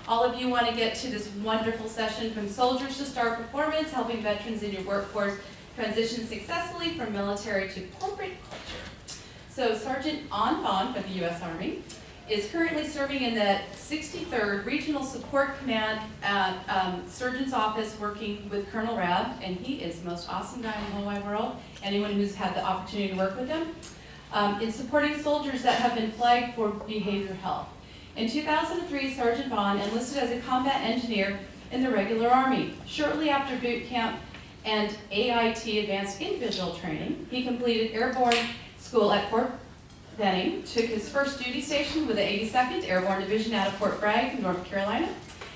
All of you want to get to this wonderful session from soldiers to star performance, helping veterans in your workforce transition successfully from military to corporate culture. So Sergeant Anh Ban for the U.S. Army is currently serving in the 63rd Regional Support Command Surgeon's Office working with Colonel Rab, and he is the most awesome guy in the whole wide world. Anyone who's had the opportunity to work with him. In supporting soldiers that have been flagged for behavioral health. In 2003, Sergeant Ban enlisted as a combat engineer in the regular Army. Shortly after boot camp and AIT Advanced Individual Training, he completed airborne school at Fort Benning, took his first duty station with the 82nd Airborne Division out of Fort Bragg, North Carolina.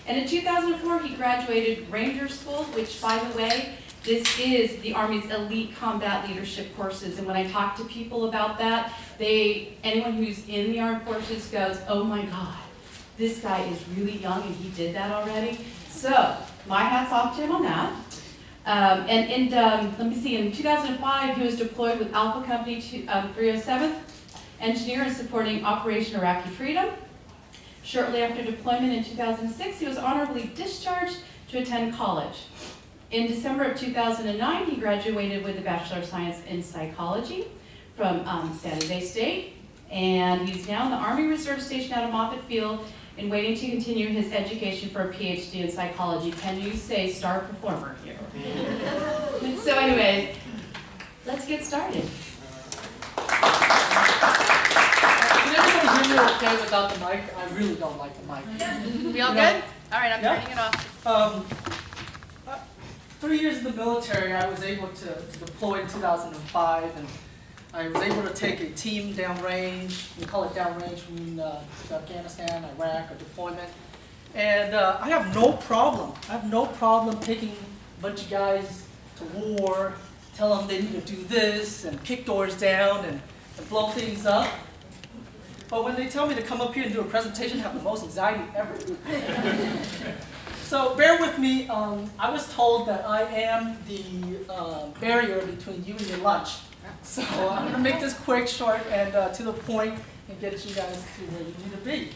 And in 2004, he graduated Ranger School, which, by the way, this is the Army's elite combat leadership courses. And when I talk to people about that, anyone who's in the armed forces goes, oh my God, this guy is really young and he did that already. So my hat's off to him on that. Let me see, in 2005, he was deployed with Alpha Company 307th, engineer in supporting Operation Iraqi Freedom. Shortly after deployment in 2006, he was honorably discharged to attend college. In December of 2009, he graduated with a Bachelor of Science in Psychology from San Jose State, and he's now in the Army Reserve Station out of Moffett Field and waiting to continue his education for a PhD in psychology. Can you say star performer here? So anyways, let's get started. Can everyone hear me okay without the mic? I really don't like the mic. We all good? All right, I'm turning it off. 3 years in the military, I was able to deploy in 2005, and I was able to take a team downrange. We call it downrange from to Afghanistan, Iraq, or deployment. And I have no problem. I have no problem taking a bunch of guys to war, tell them they need to do this, and kick doors down, and blow things up. But when they tell me to come up here and do a presentation, I have the most anxiety ever. So bear with me. I was told that I am the barrier between you and your lunch. So I'm going to make this quick, short, and to the point, and get you guys to where you need to be.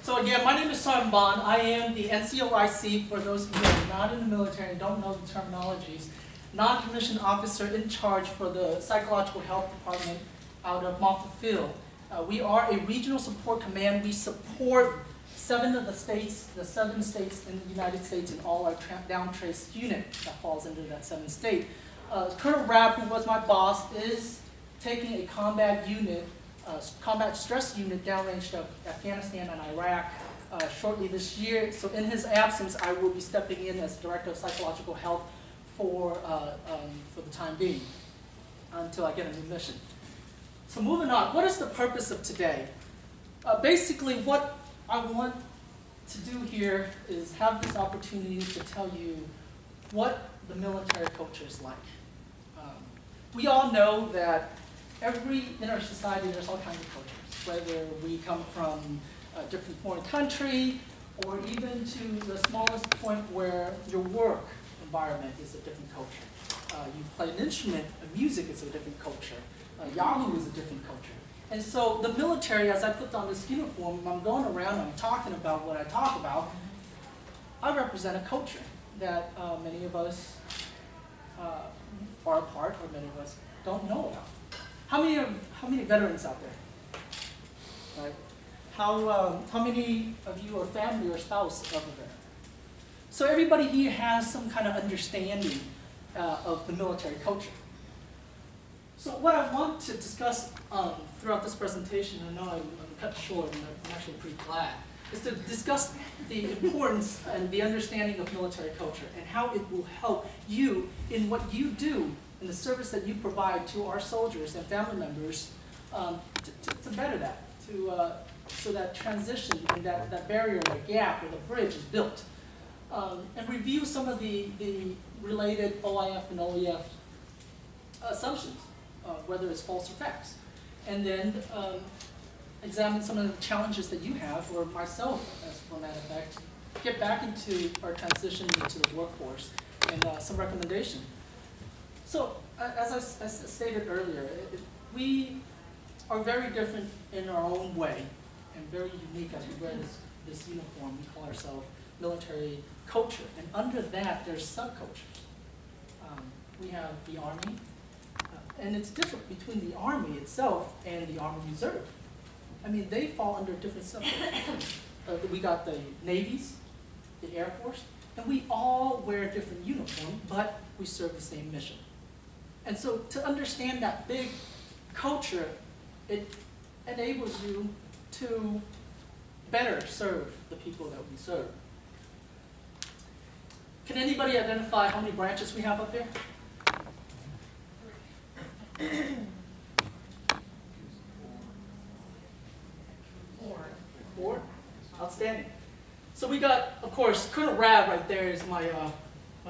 So again, my name is Sergeant Ban. I am the NCOIC, for those of you who are not in the military and don't know the terminologies, non-commissioned officer in charge for the Psychological Health Department out of Moffett Field. We are a regional support command. We support the 7 states in the United States, and all our down trace unit that falls into that 7th state. Colonel Rabb, who was my boss, is taking a combat unit, combat stress unit downrange to Afghanistan and Iraq shortly this year. So in his absence, I will be stepping in as Director of Psychological Health for the time being, until I get a new mission. So moving on, what is the purpose of today? Basically, what I want to do here is have this opportunity to tell you what the military culture is like. We all know that in our society there's all kinds of cultures, whether we come from a different foreign country, or even to the smallest point where your work environment is a different culture. You play an instrument, music is a different culture. Yahoo is a different culture. And so the military, as I put on this uniform, I'm going around, I'm talking about what I talk about, I represent a culture that many of us are a part, or many of us don't know about. How many veterans out there? Right? How many of you are family or spouse of a veteran? So everybody here has some kind of understanding of the military culture. So what I want to discuss throughout this presentation, I know I'm cut short and I'm actually pretty glad, is to discuss the importance and the understanding of military culture and how it will help you in what you do in the service that you provide to our soldiers and family members to better that, so that transition and that barrier, that gap, or the bridge is built. And review some of the related OIF and OEF assumptions, whether it's false or facts. And then examine some of the challenges that you have, or myself, as for that effect, get back into our transition into the workforce, and some recommendation. So, as I stated earlier, we are very different in our own way, and very unique as we wear this this uniform, we call ourselves military culture. And under that, there's subcultures. We have the Army, and it's different between the Army itself and the Army Reserve. I mean, they fall under different subcultures. We got the Navies, the Air Force, and we all wear different uniforms, but we serve the same mission. And so to understand that big culture, it enables you to better serve the people that we serve. Can anybody identify how many branches we have up there? 4? Outstanding. So we got, of course, Colonel Rab right there is my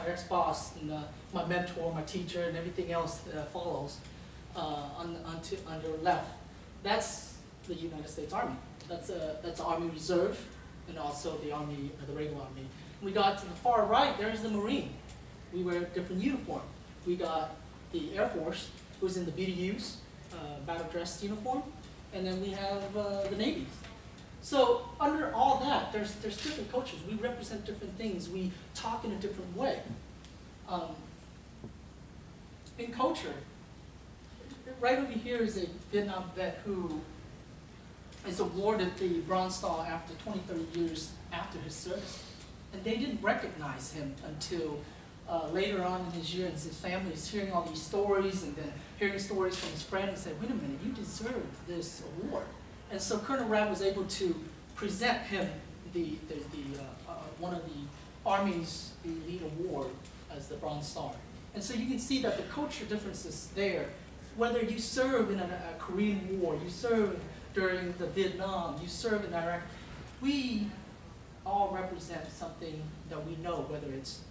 ex-boss and my mentor, my teacher, and everything else that follows on the left. That's the United States Army. That's the Army Reserve and also the Army, the regular Army. We got to the far right, there's the Marine. We wear different uniform. We got the Air Force, who's in the BDUs, battle dress uniform, and then we have the Navy. So under all that, there's different cultures. We represent different things. We talk in a different way. In culture, right over here is a Vietnam vet who is awarded the Bronze Star after 20, 30 years after his service. And they didn't recognize him until later on in his years. His family is hearing all these stories and then hearing stories from his friend and say, wait a minute, you deserve this award. And so Colonel Rab was able to present him one of the Army's elite award as the Bronze Star. And so you can see that the culture differences there. Whether you serve in a Korean War, you serve during the Vietnam, you serve in Iraq, we all represent something that we know, whether it's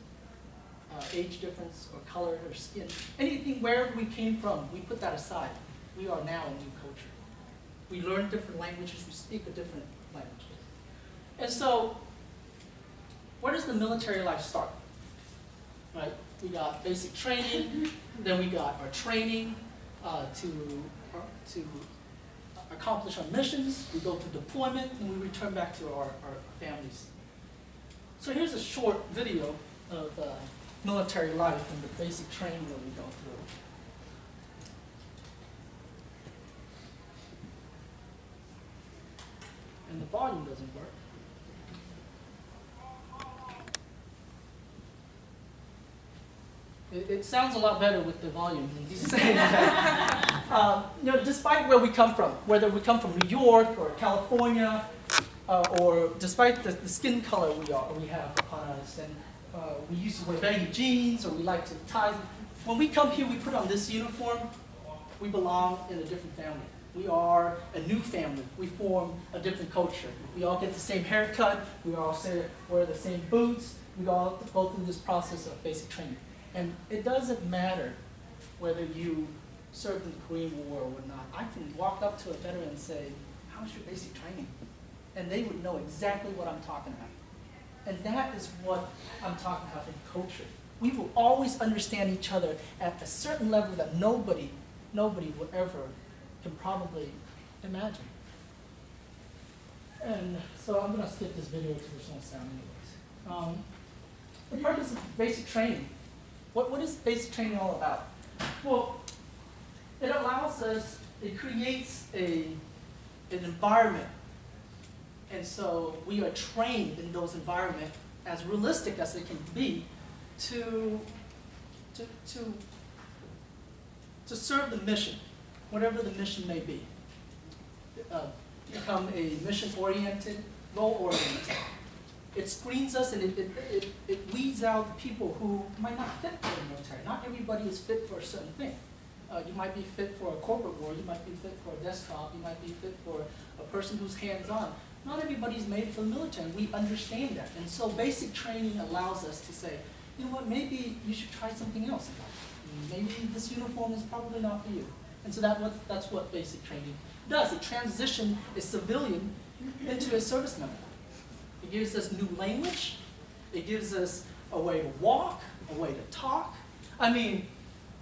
age difference or color or skin. Anything, wherever we came from, we put that aside. We are now a new culture. We learn different languages, we speak a different language. And so, where does the military life start? Right? We got basic training, then we got our training to accomplish our missions, we go through deployment, and we return back to our families. So here's a short video of military life and the basic training that we go through. And the volume doesn't work. It sounds a lot better with the volume than he's saying that. Despite where we come from, whether we come from New York or California, or despite the skin color we have upon us, and we used to wear baggy jeans or we like to tie. When we come here, we put on this uniform, we belong in a different family. We are a new family. We form a different culture. We all get the same haircut. We all wear the same boots. We all go through this process of basic training. And it doesn't matter whether you served in the Korean War or not. I can walk up to a veteran and say, how's your basic training? And they would know exactly what I'm talking about. And that is what I'm talking about in culture. We will always understand each other at a certain level that nobody will ever can probably imagine. And so I'm going to skip this video because there's no sound anyways. The purpose of basic training. What is basic training all about? Well, it allows us, it creates an environment. And so we are trained in those environments as realistic as they can be to serve the mission, whatever the mission may be. Become a mission-oriented, goal-oriented. It screens us and it weeds out the people who might not fit for the military. Not everybody is fit for a certain thing. You might be fit for a corporate war, you might be fit for a desktop, you might be fit for a person who's hands-on. Not everybody's made for the military. We understand that. And so basic training allows us to say, you know what, maybe you should try something else. Maybe this uniform is probably not for you. And so that's what basic training does. It transitions a civilian into a service member. It gives us new language. It gives us a way to walk, a way to talk. I mean,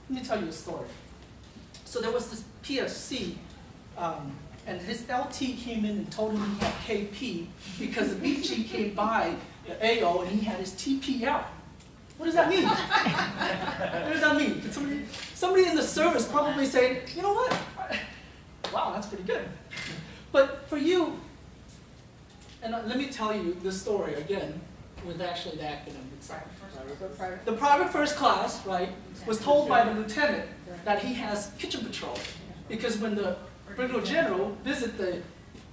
let me tell you a story. So there was this PFC, and his LT came in and told him he had KP because the BG came by the AO and he had his TP out. What does that mean? What does that mean? Did somebody in the service probably say, you know what? Wow, that's pretty good. But for you, and let me tell you this story again with actually the acronym. The private first class, right, was told by the lieutenant that he has kitchen patrol because when the brigadier general visited the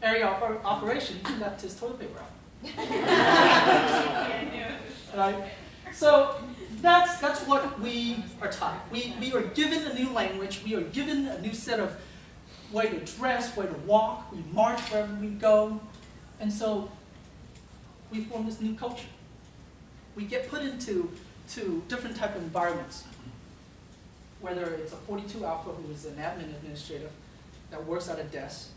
area operation, he left his toilet paper out. Right? So that's what we are taught. We are given a new language. We are given a new set of way to dress, way to walk. We march wherever we go. And so we form this new culture. We get put into different type of environments, whether it's a 42 Alpha who is an admin administrator that works at a desk,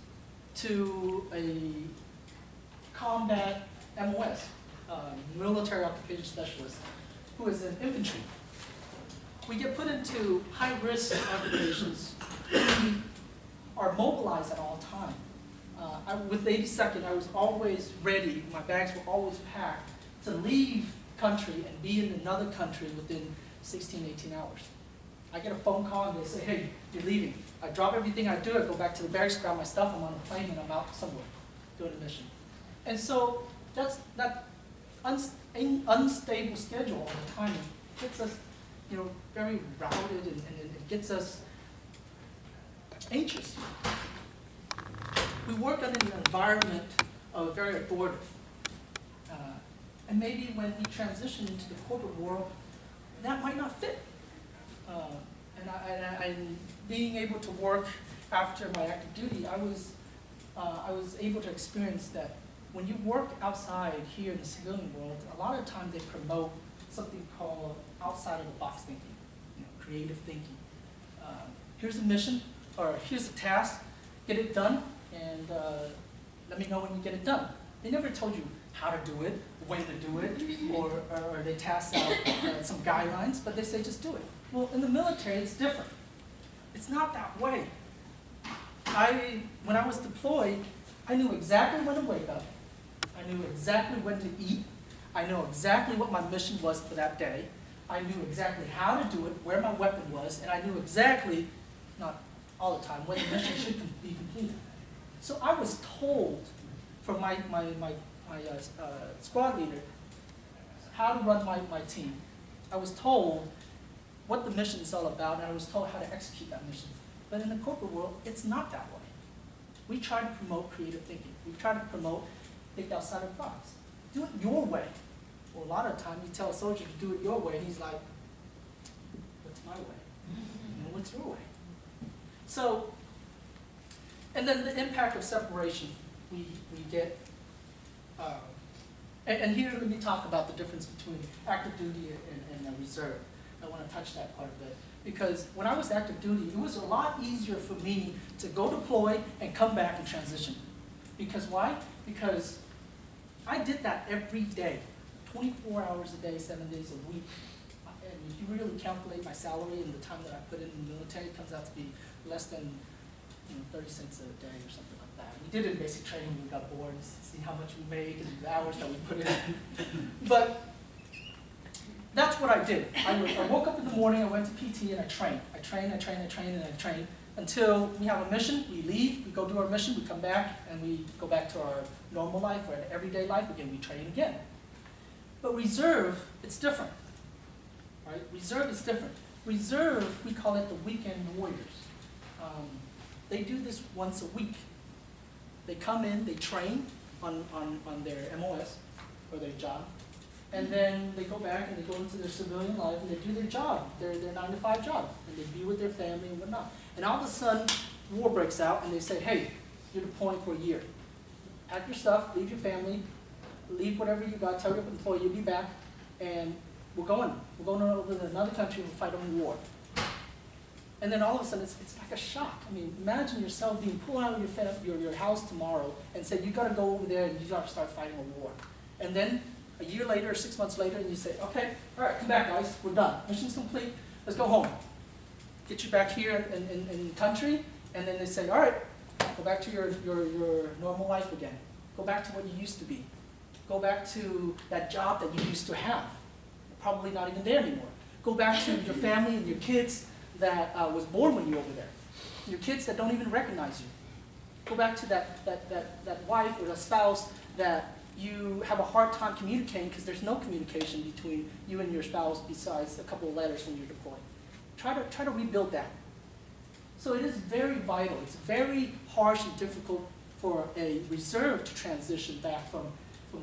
to a combat MOS, military occupation specialist, who is an infantry. We get put into high-risk occupations. We are mobilized at all times. With the 82nd, I was always ready. My bags were always packed to leave country and be in another country within 16, 18 hours. I get a phone call and they say, hey, you're leaving. I drop everything I do, I go back to the barracks, grab my stuff, I'm on a plane and I'm out somewhere doing a mission. And so that unstable schedule all the time gets us, very routed and it gets us anxious. We work in an environment of very authoritative. And maybe when we transition into the corporate world, that might not fit. And being able to work after my active duty, I was able to experience that when you work outside here in the civilian world, a lot of times they promote something called outside of the box thinking, creative thinking. Here's a mission, or here's a task, get it done, and let me know when you get it done. They never told you how to do it, when to do it, or they task out some guidelines, but they say just do it. Well, in the military, it's different. It's not that way. When I was deployed, I knew exactly when to wake up. I knew exactly when to eat. I knew exactly what my mission was for that day. I knew exactly how to do it, where my weapon was, and I knew exactly, not all the time, when the mission should be completed. So I was told from my squad leader how to run my team. I was told what the mission is all about, and I was told how to execute that mission. But in the corporate world, it's not that way. We try to promote creative thinking. We try to promote think outside of the box. Do it your way. Well, a lot of times you tell a soldier to do it your way, and he's like, what's my way? What's your way? So, and then the impact of separation. We get, and here let me talk about the difference between active duty and reserve. I want to touch that part of it. Because when I was active duty, it was a lot easier for me to go deploy and come back and transition. Because why? Because I did that every day, 24 hours a day, 7 days a week. And if you really calculate my salary and the time that I put in the military, it comes out to be less than 30 cents a day or something like that. We did it in basic training, we got bored, to see how much we made and the hours that we put in. But that's what I did. I woke up in the morning, I went to PT and I trained. I trained until we have a mission, we leave, we go do our mission, we come back, and we go back to our normal life or everyday life again, we train again. But reserve, it's different. Right? Reserve is different. Reserve, we call it the weekend warriors. They do this once a week. They come in, they train on their MOS or their job, and then they go back and they go into their civilian life and they do their job, their 9-to-5 job, and they be with their family and whatnot. And all of a sudden, war breaks out and they say, hey, you're deploying for a year. Pack your stuff, leave your family, leave whatever you got, tell your employee you'll be back, and we're going over to another country and fight a war. And then all of a sudden, it's like a shock. I mean, imagine yourself being pulled out of your house tomorrow and say, you got to go over there and you got to start fighting a war. And then a year later or 6 months later, and you say, okay, all right, come back, guys, we're done. Mission's complete, let's go home. Get you back here in country, and then they say, all right, Go back to your normal life again. Go back to what you used to be. Go back to that job that you used to have. Probably not even there anymore. Go back to your family and your kids that was born when you were over there. Your kids that don't even recognize you. Go back to that wife or that spouse that you have a hard time communicating because there's no communication between you and your spouse besides a couple of letters when you're deployed. Try to rebuild that. So it is very vital. It's very harsh and difficult for a reserve to transition back from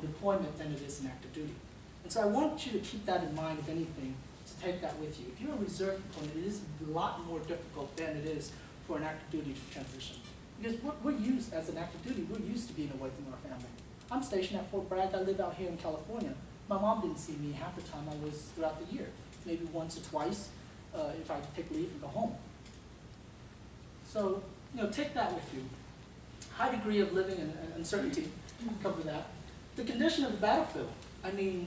deployment than it is in active duty. And so I want you to keep that in mind, if anything, to take that with you. If you're a reserve deployment, it is a lot more difficult than it is for an active duty to transition. Because we're used, as an active duty, we're used to being away from our family. I'm stationed at Fort Bragg. I live out here in California. My mom didn't see me half the time I was throughout the year. Maybe once or twice if I take leave and go home. So, take that with you. High degree of living and uncertainty, cover that. The condition of the battlefield. I mean,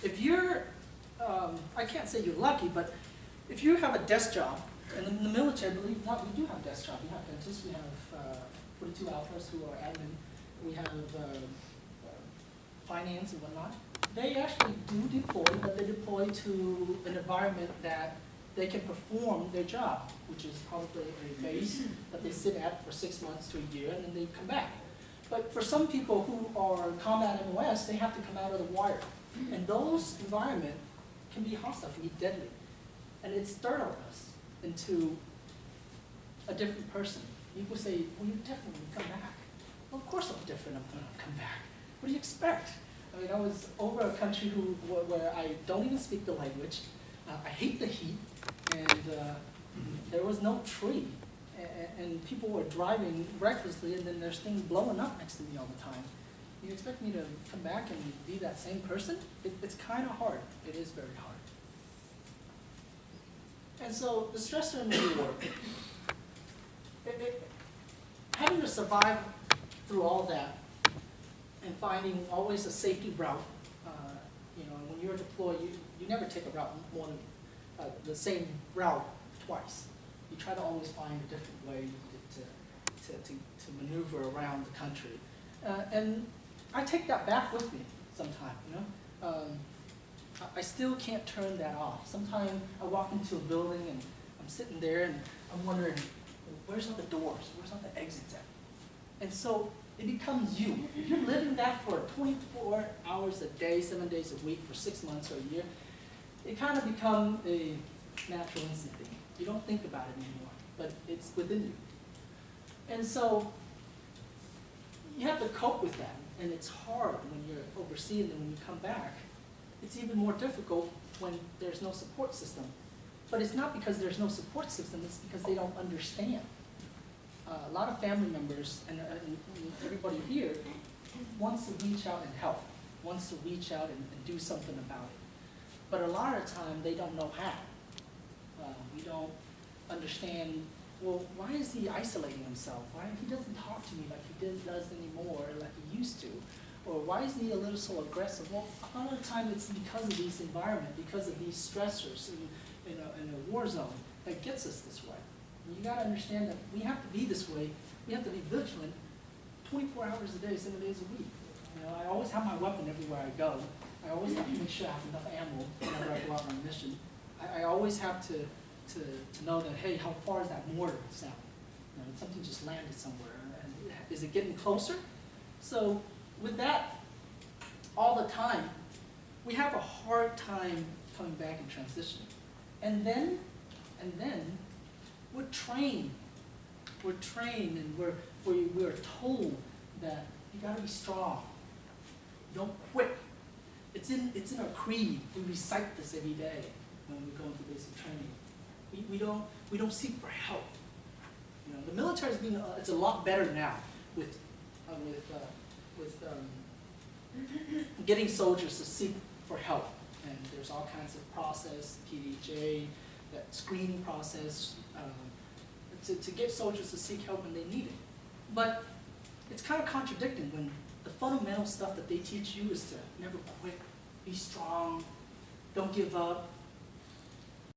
if you're, I can't say you're lucky, but if you have a desk job, and in the military, believe it or not, we do have desk jobs. We have dentists, we have 42 alphas who are admin, we have finance and whatnot. They actually do deploy, but they deploy to an environment that they can perform their job, which is probably a base that they sit at for 6 months to a year, and then they come back. But for some people who are combat MOS, they have to come out of the wire. And those environments can be hostile, can be deadly. And it stirs us into a different person. People say, well, you're different when you come back. Well, of course I'm different when I come back. What do you expect? I mean, I was over a country where I don't even speak the language. I hate the heat, and there was no tree. And people were driving recklessly, and then there's things blowing up next to me all the time. You expect me to come back and be that same person? It's kind of hard. It is very hard. And so the stressor in the war, having to survive through all that and finding always a safety route. When you're deployed, you never take a route more than the same route twice. You try to always find a different way to maneuver around the country. And I take that back with me sometimes, I still can't turn that off. Sometimes I walk into a building and I'm sitting there and I'm wondering, where's all the doors? Where's all the exits at? And so it becomes you. If you're living that for 24 hours a day, 7 days a week for 6 months or a year, it kind of becomes a natural instinct thing. You don't think about it anymore, but it's within you. And so you have to cope with that, and it's hard when you're overseas, and when you come back, it's even more difficult when there's no support system. But it's not because there's no support system, it's because they don't understand. A lot of family members and everybody here wants to reach out and help, wants to reach out and do something about it. But a lot of the time, they don't know how. We don't understand, well, why is he isolating himself? Why he doesn't talk to me like he does anymore, like he used to? Or why is he a little so aggressive? Well, a lot of the time it's because of these environment, because of these stressors in a war zone that gets us this way. And you got to understand that we have to be this way. We have to be vigilant 24 hours a day, 7 days a week. I always have my weapon everywhere I go. I always have to make sure I have enough ammo whenever I go out on a mission. I always have to know that, hey, how far is that mortar sound? Something just landed somewhere. And is it getting closer? So with that, all the time, we have a hard time coming back and transitioning. And then we're trained. We're trained, and we're told that you got to be strong. You don't quit. It's in our creed. We recite this every day when we go into basic training. We don't seek for help. The military is it's a lot better now with getting soldiers to seek for help. And there's all kinds of process, PDJ, that screening process, to get soldiers to seek help when they need it. But it's kind of contradicting when the fundamental stuff that they teach you is to never quit, be strong, don't give up,